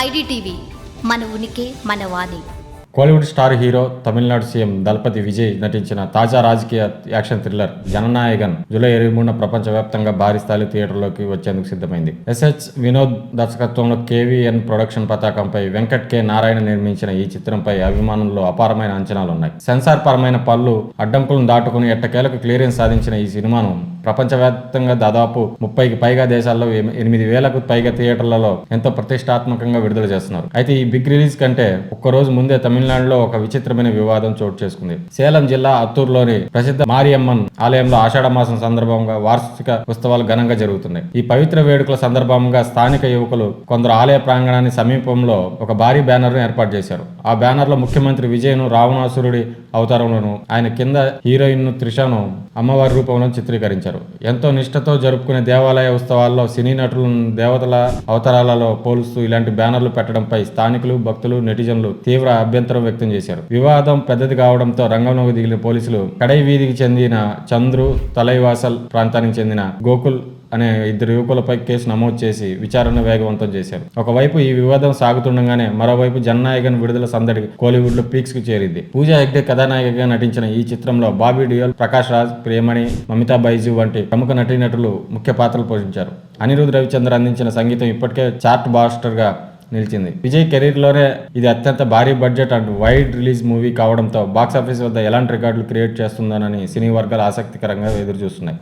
IDTV మన ఉనికి మన వాణి. Kollywood star hero Tamil Nadu CM Thalapathy Vijay నటించిన తాజా రాజకీయ యాక్షన్ థ్రిల్లర్ జననాయగన్ జూలై 23న ప్రపంచవ్యాప్తంగా భారీ స్థాయి థియేటర్లోకి వచ్చేందుకు సిద్ధమైంది. ఎస్హెచ్ వినోద్ దర్శకత్వంలో కేవీఎన్ ప్రొడక్షన్ పతాకంపై వెంకట్ కె నారాయణ నిర్మించిన ఈ చిత్రంపై అభిమానుల్లో అపారమైన అంచనాలున్నాయి. సెన్సార్ పరమైన పళ్ళు అడ్డంకులను దాటుకుని ఎట్టకేలకు క్లియరెన్స్ సాధించిన ఈ సినిమాను ప్రపంచవ్యాప్తంగా దాదాపు 30కి పైగా దేశాల్లో 8,000కు పైగా థియేటర్లలో ఎంతో ప్రతిష్టాత్మకంగా విడుదల చేస్తున్నారు. అయితే ఈ బిగ్ రిలీజ్ కంటే ఒక్కరోజు ముందే తమిళనాడులో ఒక విచిత్రమైన వివాదం చోటు చేసుకుంది. సేలం జిల్లా అత్తూరులోని ప్రసిద్ధ మారియమ్మన్ ఆలయంలో ఆషాఢ మాసం సందర్భంగా వార్షిక ఉత్సవాలు ఘనంగా జరుగుతున్నాయి. ఈ పవిత్ర వేడుకల సందర్భంగా స్థానిక యువకులు కొందరు ఆలయ ప్రాంగణాన్ని సమీపంలో ఒక భారీ బ్యానర్ను ఏర్పాటు చేశారు. ఆ బ్యానర్లో ముఖ్యమంత్రి విజయ్ను రావణాసురుడి అవతారంలోను, ఆయన కింద హీరోయిన్ త్రిషను అమ్మవారి రూపంలో చిత్రీకరించారు. ఎంతో నిష్ఠతో జరుపుకునే దేవాలయ ఉత్సవాల్లో సినీ నటులను దేవతల అవతారాలలో పోలుస్తూ ఇలాంటి బ్యానర్లు పెట్టడంపై స్థానికులు, భక్తులు, నెటిజన్లు తీవ్ర అభ్యంతరం వ్యక్తం చేశారు. వివాదం పెద్దది కావడంతో రంగంలోకి దిగిన పోలీసులు కడై వీధికి చెందిన చంద్రు, తలైవాసల్ ప్రాంతానికి చెందిన గోకుల్ అనే 2 యువకులపై కేసు నమోదు చేసి విచారణ వేగవంతం చేశారు. ఒకవైపు ఈ వివాదం సాగుతుండగానే మరోవైపు జననాయగన్ విడుదల సందడి కోలీవుడ్ లో పీక్స్ కు చేరింది. పూజా హెగ్డే కథానాయికగా నటించిన ఈ చిత్రంలో బాబీ డియోల్, ప్రకాష్ రాజ్, ప్రియమణి, మమితా బైజు వంటి ప్రముఖ నటీనటులు ముఖ్య పాత్రలు పోషించారు. అనిరుద్ రవిచంద్ర అందించిన సంగీతం ఇప్పటికే చార్ట్ బాస్టర్ గా నిలిచింది. విజయ్ కెరీర్లోనే ఇది అత్యంత భారీ budget and wide release movie కావడంతో బాక్సాఫీస్ వద్ద ఎలాంటి రికార్డులు క్రియేట్ చేస్తుందోనని సినీ వర్గాలు ఆసక్తికరంగా ఎదురు చూస్తున్నాయి.